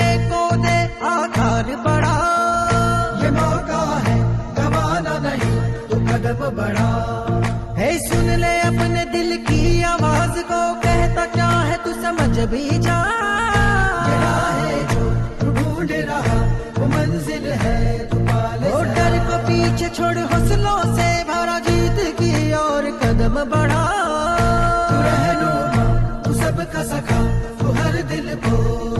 करने को दे आकार बढ़ा। ये मौका है गवाना नहीं, तू कदम बढ़ा। हे सुन ले अपने दिल की आवाज को, कहता क्या है तू समझ भी जा। ये राह है जो तू ढूंढ रहा, वो मंजिल है तू पाले। वो डर को पीछे छोड़ हौसलों से भरा, जीत की और कदम बढ़ा। तू रहनुमा, तू सबका सखा, तू हर दिल को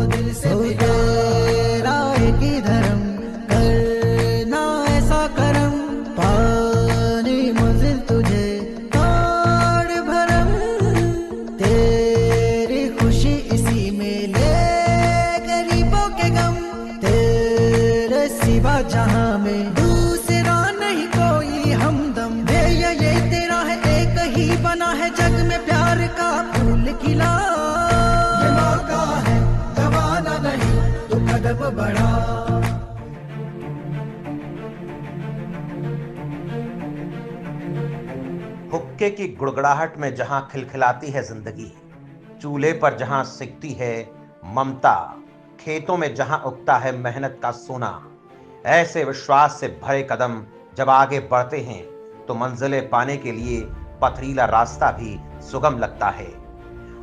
दिल से तेरा एक ही धर्म, करना ऐसा करम, पानी मंजिल तुझे तोड़ भरम। तेरी खुशी इसी में ले गरीबों के गम, तेरे सिवा जहां में दूसरा नहीं कोई हमदम। ये तेरा है, एक ही बना है जग में प्यार का फूल खिला। ये मौका है गवाना नहीं, तू कदम बढ़ा। हुक्के की गुड़गड़ाहट में जहां खिलखिलाती है जिंदगी, चूल्हे पर जहां सिकती है ममता, खेतों में जहां उगता है मेहनत का सोना, ऐसे विश्वास से भरे कदम जब आगे बढ़ते हैं तो मंजिलें पाने के लिए पथरीला रास्ता भी सुगम लगता है।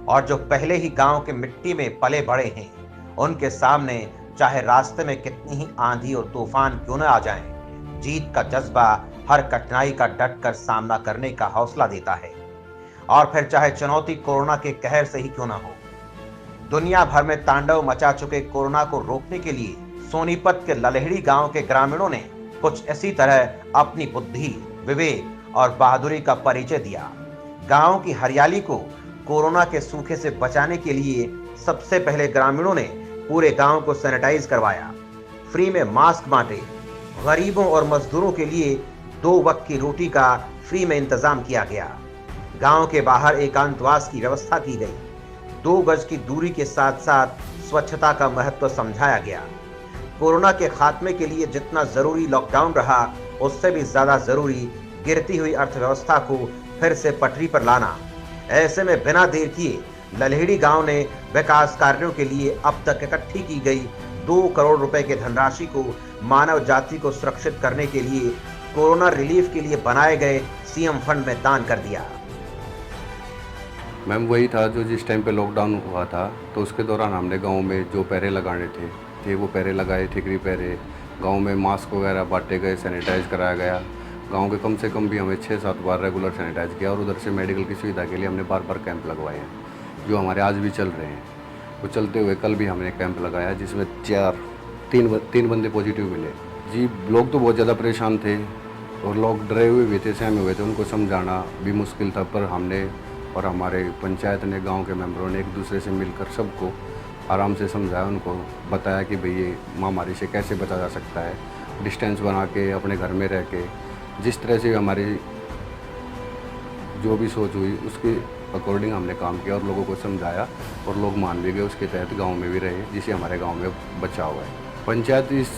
और जो पहले ही गांव के मिट्टी में पले बड़े हैं, उनके सामने चाहे रास्ते में कितनी ही आंधी और तूफान क्यों न आ जाएं, जीत का जज्बा हर कठिनाई का डटकर सामना करने का हौसला देता है। और फिर चाहे चुनौती कोरोना के कहर से ही क्यों न हो। दुनिया भर में तांडव मचा चुके कोरोना को रोकने के लिए सोनीपत के ललहेड़ी गांव के ग्रामीणों ने कुछ इसी तरह अपनी बुद्धि, विवेक और बहादुरी का परिचय दिया। गांव की हरियाली को कोरोना के सूखे से बचाने के लिए सबसे पहले ग्रामीणों ने पूरे गांव को सैनिटाइज करवाया, फ्री में मास्क बांटे, गरीबों और मजदूरों के लिए 2 वक्त की रोटी का फ्री में इंतजाम किया गया। गांव के बाहर एकांतवास की व्यवस्था की गई। 2 गज की दूरी के साथ साथ स्वच्छता का महत्व समझाया गया। कोरोना के खात्मे के लिए जितना जरूरी लॉकडाउन रहा, उससे भी ज्यादा जरूरी गिरती हुई अर्थव्यवस्था को फिर से पटरी पर लाना। ऐसे में बिना देर किए ललहेड़ी गांव ने विकास कार्यों के लिए अब तक इकट्ठी की गई 2 करोड़ रुपए की धनराशि को मानव जाति को सुरक्षित करने के लिए कोरोना रिलीफ के लिए बनाए गए सीएम फंड में दान कर दिया। मैम वही था जो जिस टाइम पे लॉकडाउन हुआ था, तो उसके दौरान हमने गांव में जो पैरे लगाने थे वो पैरे लगाए, ठिकरी पैरे। गांव में मास्क वगैरह बांटे गए, सैनिटाइज कराया गया। गांव के कम से कम भी हमें 6-7 बार रेगुलर सैनिटाइज किया। और उधर से मेडिकल की सुविधा के लिए हमने बार कैंप लगवाए हैं, जो हमारे आज भी चल रहे हैं। वो चलते हुए कल भी हमने कैंप लगाया, जिसमें 3 बंदे पॉजिटिव मिले। जी, लोग तो बहुत ज़्यादा परेशान थे और लोग डरे हुए भी थे, सहमे हुए थे। उनको समझाना भी मुश्किल था, पर हमने और हमारे पंचायत ने, गांव के मेंबरों ने एक दूसरे से मिलकर सबको आराम से समझाया। उनको बताया कि भाई ये महामारी से कैसे बचा जा सकता है, डिस्टेंस बना के, अपने घर में रह के। जिस तरह से हमारी जो भी सोच हुई उसके अकॉर्डिंग हमने काम किया और लोगों को समझाया, और लोग मान भी गए। उसके तहत गांव में भी रहे, जिससे हमारे गांव में बचाव है। पंचायत इस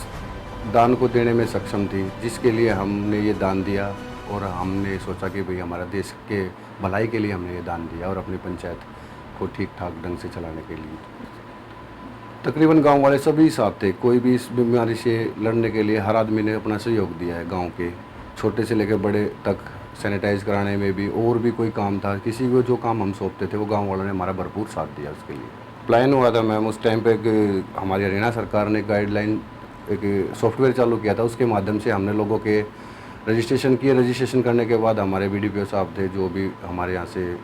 दान को देने में सक्षम थी, जिसके लिए हमने ये दान दिया। और हमने सोचा कि भाई हमारा देश के भलाई के लिए हमने ये दान दिया, और अपनी पंचायत को ठीक ठाक ढंग से चलाने के लिए। तकरीबन गांव वाले सभी साथ थे। कोई भी इस बीमारी से लड़ने के लिए हर आदमी ने अपना सहयोग दिया है। गाँव के छोटे से लेकर बड़े तक सैनिटाइज कराने में भी, और भी कोई काम था, किसी को जो काम हम सौंपते थे वो गांव वालों ने हमारा भरपूर साथ दिया उसके लिए। प्लान हुआ था मैम उस टाइम पे हमारी हरियाणा सरकार ने गाइडलाइन एक सॉफ्टवेयर चालू किया था। उसके माध्यम से हमने लोगों के रजिस्ट्रेशन किए। रजिस्ट्रेशन करने के बाद हमारे BDPO साहब थे, जो भी हमारे यहाँ से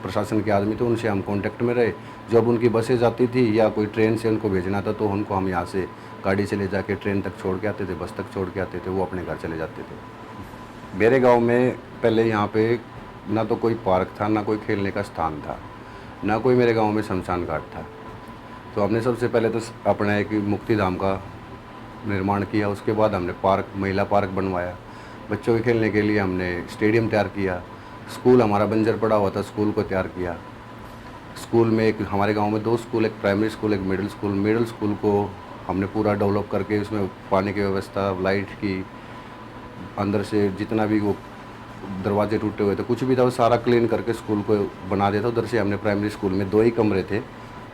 प्रशासन के आदमी थे, उनसे हम कांटेक्ट में रहे। जब उनकी बसें जाती थी या कोई ट्रेन से उनको भेजना था, तो उनको हम यहाँ से गाड़ी से ले जाके ट्रेन तक छोड़ के आते थे, बस तक छोड़ के आते थे, वो अपने घर चले जाते थे। मेरे गांव में पहले यहाँ पे ना तो कोई पार्क था, ना कोई खेलने का स्थान था, ना कोई मेरे गांव में शमशान घाट था। तो हमने सबसे पहले तो अपना एक मुक्ति धाम का निर्माण किया। उसके बाद हमने पार्क, महिला पार्क बनवाया। बच्चों के खेलने के लिए हमने स्टेडियम तैयार किया। स्कूल हमारा बंजर पड़ा हुआ था, स्कूल को तैयार किया। स्कूल में एक हमारे गांव में 2 स्कूल, एक प्राइमरी स्कूल, एक मिडिल स्कूल। मिडिल स्कूल को हमने पूरा डेवलप करके उसमें पानी की व्यवस्था, लाइट की, अंदर से जितना भी वो दरवाजे टूटे हुए थे, कुछ भी था, वो सारा क्लीन करके स्कूल को बना दिया था। उधर से हमने प्राइमरी स्कूल में 2 ही कमरे थे,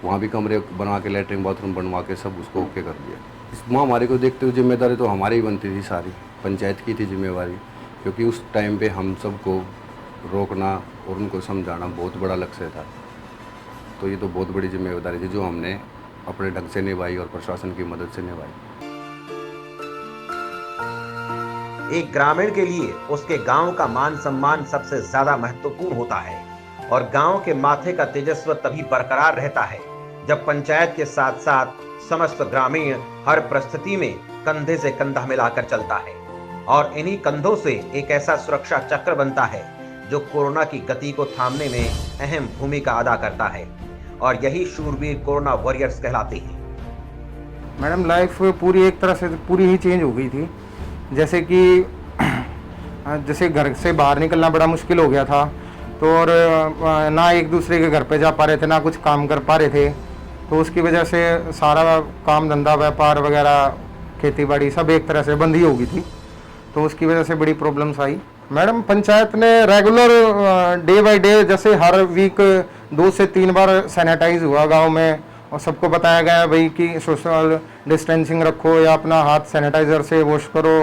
वहाँ भी कमरे बनवा के लेटरिन बाथरूम बनवा के सब उसको ओके कर दिया। इस महामारी को देखते हुए जिम्मेदारी तो हमारी ही बनती थी, सारी पंचायत की थी जिम्मेवारी, क्योंकि उस टाइम पे हम सबको रोकना और उनको समझाना बहुत बड़ा लक्ष्य था। तो ये तो बहुत बड़ी जिम्मेदारी थी जो हमने अपने ढंग से निभाई और प्रशासन की मदद से निभाई। एक ग्रामीण के लिए उसके गांव का मान सम्मान सबसे ज्यादा महत्वपूर्ण होता है और गांव के माथे का तेजस्व तभी बरकरार रहता है जब पंचायत के साथ साथ समस्त ग्रामीण हर परिस्थिति में कंधे से कंधा मिलाकर चलता है और इन्हीं कंधों से एक ऐसा सुरक्षा चक्र बनता है जो कोरोना की गति को थामने में अहम भूमिका अदा करता है और यही शूरवीर कोरोना वॉरियर्स कहलाते हैं। मैडम लाइफ पूरी एक तरह से पूरी ही चेंज हो गई थी। जैसे कि जैसे घर से बाहर निकलना बड़ा मुश्किल हो गया था, तो और ना एक दूसरे के घर पे जा पा रहे थे, ना कुछ काम कर पा रहे थे। तो उसकी वजह से सारा काम धंधा व्यापार वगैरह खेती बाड़ी सब एक तरह से बंद ही हो गई थी। तो उसकी वजह से बड़ी प्रॉब्लम्स आई। मैडम पंचायत ने रेगुलर डे बाय डे जैसे हर वीक 2 से 3 बार सैनिटाइज हुआ गांव में और सबको बताया गया भाई कि सोशल डिस्टेंसिंग रखो या अपना हाथ सैनिटाइज़र से वॉश करो,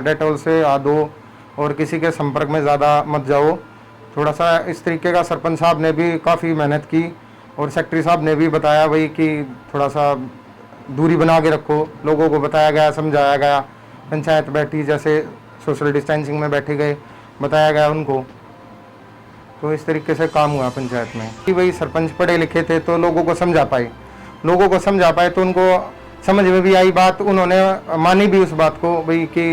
डेटॉल से हाथ धो और किसी के संपर्क में ज़्यादा मत जाओ। थोड़ा सा इस तरीके का सरपंच साहब ने भी काफ़ी मेहनत की और सेक्रेटरी साहब ने भी बताया भाई कि थोड़ा सा दूरी बना के रखो। लोगों को बताया गया, समझाया गया। पंचायत बैठी जैसे सोशल डिस्टेंसिंग में बैठे गए, बताया गया उनको। तो इस तरीके से काम हुआ पंचायत में कि भाई सरपंच पढ़े लिखे थे तो लोगों को समझा पाए तो उनको समझ में भी आई बात, उन्होंने मानी भी उस बात को भाई कि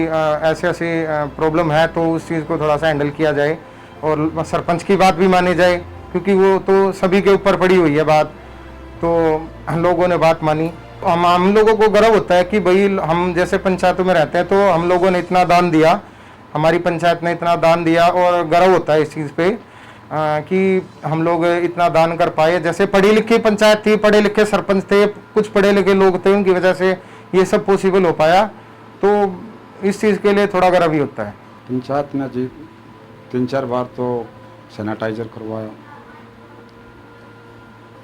ऐसे ऐसे प्रॉब्लम है तो उस चीज़ को थोड़ा सा हैंडल किया जाए और सरपंच की बात भी मानी जाए क्योंकि वो तो सभी के ऊपर पड़ी हुई है बात। तो हम लोगों ने बात मानी। हम लोगों को गर्व होता है कि भाई हम जैसे पंचायतों में रहते हैं तो हम लोगों ने इतना दान दिया, हमारी पंचायत ने इतना दान दिया और गर्व होता है इस चीज़ पे कि हम लोग इतना दान कर पाए। जैसे पढ़ी लिखी पंचायत थी, पढ़े लिखे सरपंच थे, कुछ पढ़े लिखे लोग थे, उनकी वजह से ये सब पॉसिबल हो पाया। तो इस चीज़ के लिए थोड़ा गर्व ही होता है। पंचायत ने जी 3-4 बार तो सैनिटाइज़र करवाया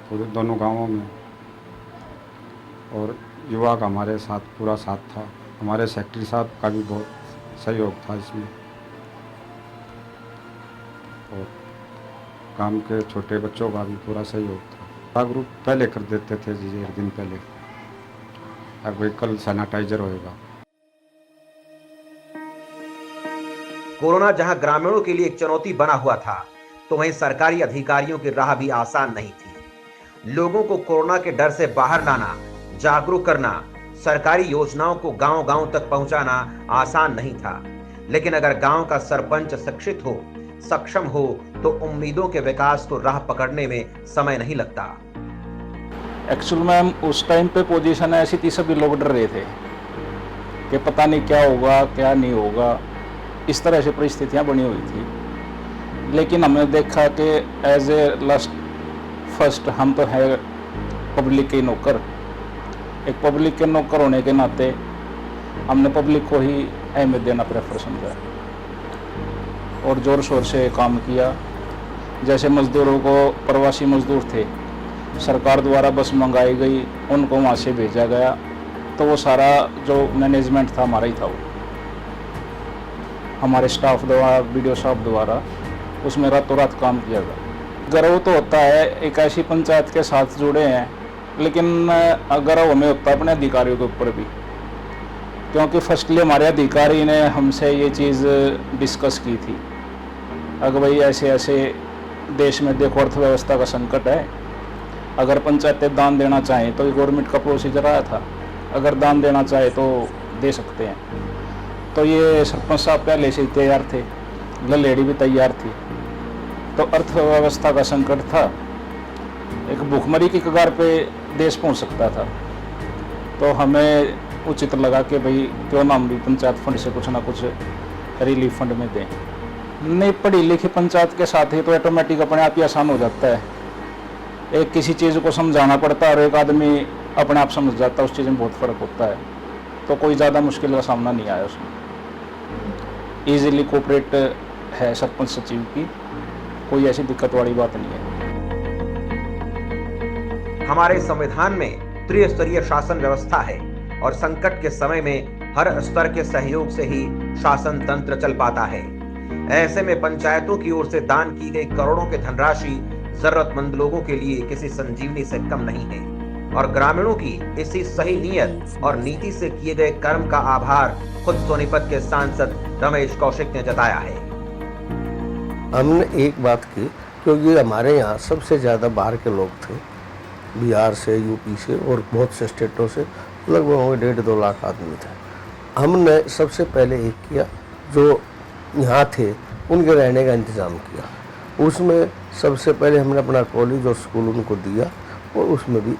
पूरे दोनों गांवों में और युवा का हमारे साथ पूरा साथ था। हमारे सेक्रेटरी साहब का भी बहुत सहयोग था इसमें और काम के छोटे बच्चों का भी पूरा सहयोग था। जागरूक पहले कर देते थे जी, 1 दिन पहले अब भाई कल सैनिटाइजर होएगा। कोरोना जहां ग्रामीणों के लिए एक चुनौती बना हुआ था तो वहीं सरकारी अधिकारियों की राह भी आसान नहीं थी। लोगों को कोरोना के डर से बाहर लाना, जागरूक करना, सरकारी योजनाओं को गांव-गांव तक पहुंचाना आसान नहीं था। लेकिन अगर गांव का सरपंच शिक्षित हो, सक्षम हो तो उम्मीदों के विकास को राह पकड़ने में समय नहीं लगता। एक्चुअल में उस टाइम पे पोजीशन ऐसी थी, सभी लोग डर रहे थे कि पता नहीं क्या होगा क्या नहीं होगा, इस तरह से परिस्थितियां बनी हुई थी। लेकिन हमने देखा कि एज ए लास्ट फर्स्ट हम तो है पब्लिक के नौकर। एक पब्लिक के नौकर होने के नाते हमने पब्लिक को ही अहमियत देना प्रेफर समझा और ज़ोर शोर से काम किया। जैसे मज़दूरों को, प्रवासी मज़दूर थे, सरकार द्वारा बस मंगाई गई, उनको वहाँ से भेजा गया। तो वो सारा जो मैनेजमेंट था हमारा ही था, वो हमारे स्टाफ द्वारा, वीडियो साहब द्वारा उसमें रातों रात काम किया गया। गर्व तो होता है, एक ऐसी पंचायत के साथ जुड़े हैं, लेकिन गर्व हमें होता है अपने अधिकारियों के ऊपर भी, क्योंकि फर्स्टली हमारे अधिकारी ने हमसे ये चीज़ डिस्कस की थी। अगर भाई ऐसे ऐसे देश में देखो अर्थव्यवस्था का संकट है, अगर पंचायतें दान देना चाहें तो गवर्नमेंट का प्रोसीजर आया था, अगर दान देना चाहे तो दे सकते हैं। तो ये सरपंच साहब पहले से तैयार थे, ललेड़ी भी तैयार थी। तो अर्थव्यवस्था का संकट था, एक भूखमरी की कगार पे देश पहुंच सकता था। तो हमें उचित लगा कि भाई क्यों ना हम भी पंचायत फंड से कुछ ना कुछ रिलीफ फंड में दें। नहीं, पढ़ी लिखी पंचायत के साथ ही तो ऑटोमेटिक अपने आप ही आसान हो जाता है। एक किसी चीज़ को समझाना पड़ता है और एक आदमी अपने आप समझ जाता है, उस चीज़ में बहुत फ़र्क होता है। तो कोई ज़्यादा मुश्किल का सामना नहीं आया उसमें। ईजिली कोऑपरेट है सरपंच सचिव की, कोई ऐसी दिक्कत वाली बात नहीं है। हमारे संविधान में त्रिस्तरीय शासन व्यवस्था है और संकट के समय में हर स्तर के सहयोग से ही शासन तंत्र चल पाता है। ऐसे में पंचायतों की ओर से दान की गई करोड़ों की धनराशि जरूरतमंद लोगों के लिए किसी संजीवनी से कम नहीं है और ग्रामीणों की इसी सही नीयत और नीति से किए गए कर्म का आभार खुद सोनीपत के सांसद रमेश कौशिक ने जताया है। हमने एक बात की, क्योंकि हमारे यहाँ सबसे ज़्यादा बाहर के लोग थे, बिहार से, यूपी से और बहुत से स्टेटों से, लगभग 1.5-2 लाख आदमी थे। हमने सबसे पहले एक किया, जो यहाँ थे उनके रहने का इंतज़ाम किया। उसमें सबसे पहले हमने अपना कॉलेज और स्कूल उनको दिया और उसमें भी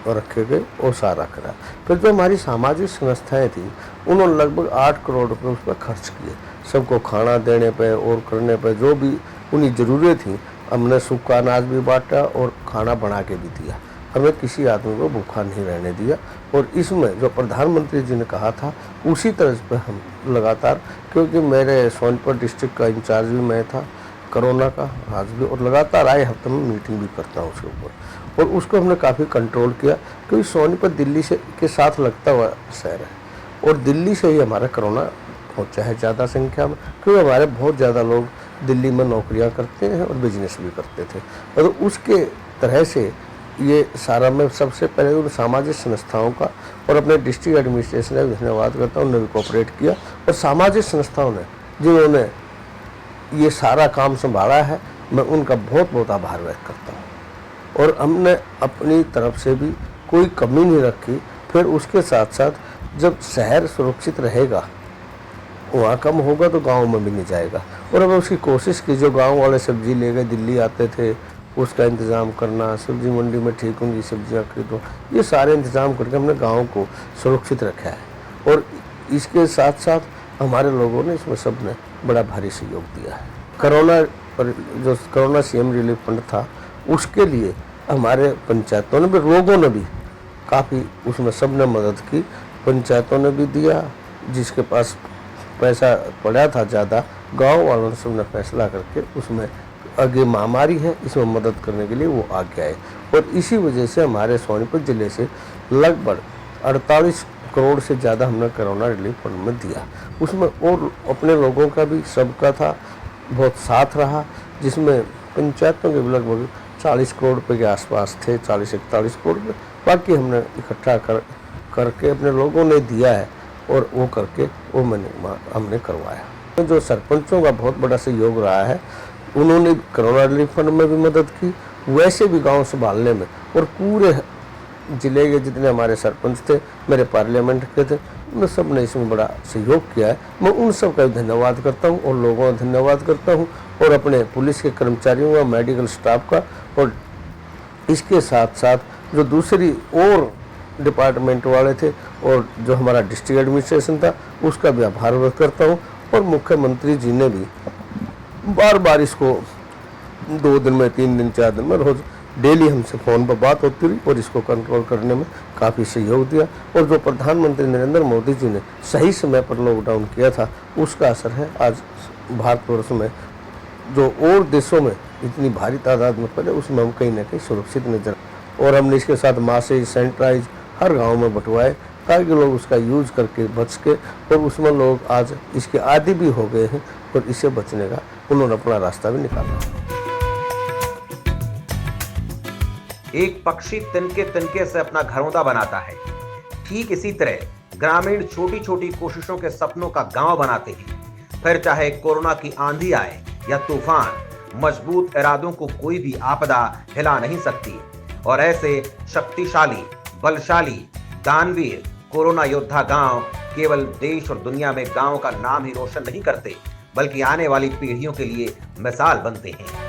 रखे गए और सारा करा। फिर जो हमारी सामाजिक संस्थाएं थी उन्होंने लगभग 8 करोड़ रुपये उस पर खर्च किए, सबको खाना देने पे और करने पे जो भी उन्हें ज़रूरत थी। हमने सूखा अनाज भी बांटा और खाना बना के भी दिया। हमें किसी आदमी को भूखा नहीं रहने दिया और इसमें जो प्रधानमंत्री जी ने कहा था उसी तरह पे हम लगातार, क्योंकि मेरे सोनीपत डिस्ट्रिक्ट का इंचार्ज भी मैं था कोरोना का आज भी, और लगातार आए हफ्ते में मीटिंग भी करता हूँ उसके ऊपर, और उसको हमने काफ़ी कंट्रोल किया, क्योंकि सोनीपत दिल्ली से के साथ लगता हुआ शहर है और दिल्ली से ही हमारा कोरोना पहुँचा है ज़्यादा संख्या में, क्योंकि हमारे बहुत ज़्यादा लोग दिल्ली में नौकरियां करते हैं और बिजनेस भी करते थे। और उसके तरह से ये सारा, मैं सबसे पहले उन सामाजिक संस्थाओं का और अपने डिस्ट्रिक्ट एडमिनिस्ट्रेशन का धन्यवाद करता हूँ, उन्होंने भी कोऑपरेट किया, और सामाजिक संस्थाओं ने जिन्होंने ये सारा काम संभाला है, मैं उनका बहुत बहुत आभार व्यक्त करता हूँ। और हमने अपनी तरफ से भी कोई कमी नहीं रखी। फिर उसके साथ साथ जब शहर सुरक्षित रहेगा, वहाँ कम होगा तो गांव में भी नहीं जाएगा, और अब उसकी कोशिश की। जो गांव वाले सब्जी ले गए दिल्ली आते थे, उसका इंतज़ाम करना, सब्जी मंडी में ठीक होंगी सब्जियाँ खरीदो, ये सारे इंतज़ाम करके हमने गांव को सुरक्षित रखा है। और इसके साथ साथ हमारे लोगों ने इसमें सब ने बड़ा भारी सहयोग दिया है। कोरोना पर जो कोरोना सीएम रिलीफ फंड था, उसके लिए हमारे पंचायतों ने भी, लोगों ने भी काफ़ी उसमें सब ने मदद की। पंचायतों ने भी दिया, जिसके पास पैसा पड़ा था ज़्यादा, गांव वालों ने सबने फैसला करके उसमें आगे महामारी है इसमें मदद करने के लिए वो आगे आए। और इसी वजह से हमारे सोनीपत ज़िले से लगभग 48 करोड़ से ज़्यादा हमने कोरोना रिलीफ फंड में दिया। उसमें और अपने लोगों का भी, सबका था, बहुत साथ रहा, जिसमें पंचायतों के लगभग 40 करोड़ रुपये के आसपास थे, 40-41 करोड़ रुपये। बाकी हमने इकट्ठा करके अपने लोगों ने दिया है और वो करके वो हमने करवाया। जो सरपंचों का बहुत बड़ा सहयोग रहा है, उन्होंने कोरोना रिलीफ फंड में भी मदद की, वैसे भी गांव संभालने में, और पूरे ज़िले के जितने हमारे सरपंच थे, मेरे पार्लियामेंट के थे, उन सब ने इसमें बड़ा सहयोग किया है। मैं उन सब का भी धन्यवाद करता हूँ और लोगों का धन्यवाद करता हूँ, और अपने पुलिस के कर्मचारियों का, मेडिकल स्टाफ का, और इसके साथ साथ जो दूसरी और डिपार्टमेंट वाले थे और जो हमारा डिस्ट्रिक्ट एडमिनिस्ट्रेशन था, उसका भी आभार व्यक्त करता हूँ। और मुख्यमंत्री जी ने भी बार बार इसको 2 दिन में, 3 दिन, 4 दिन में रोज़ डेली हमसे फ़ोन पर बात होती रही और इसको कंट्रोल करने में काफ़ी सहयोग दिया। और जो प्रधानमंत्री नरेंद्र मोदी जी ने सही समय पर लॉकडाउन किया था, उसका असर है आज भारतवर्ष में, जो और देशों में इतनी भारी तादाद में पड़े, उसमें हम कहीं ना कहीं सुरक्षित नजर। और हमने इसके साथ मास्क, सैनिटाइज हर गांव में बंटवाए, ताकि लोग उसका यूज करके बच के, और उसमें लोग आज इसके आदी भी हो गए हैं और इससे बचने का उन्होंने अपना रास्ता भी निकाला। एक पक्षी तिनके तिनके से अपना घरौंदा बनाता है, ठीक इसी तरह ग्रामीण छोटी छोटी कोशिशों के सपनों का गांव बनाते हैं। फिर चाहे कोरोना की आंधी आए या तूफान, मजबूत इरादों को कोई भी आपदा हिला नहीं सकती। और ऐसे शक्तिशाली, बलशाली, दानवीर कोरोना योद्धा गांव केवल देश और दुनिया में गांव का नाम ही रोशन नहीं करते, बल्कि आने वाली पीढ़ियों के लिए मिसाल बनते हैं।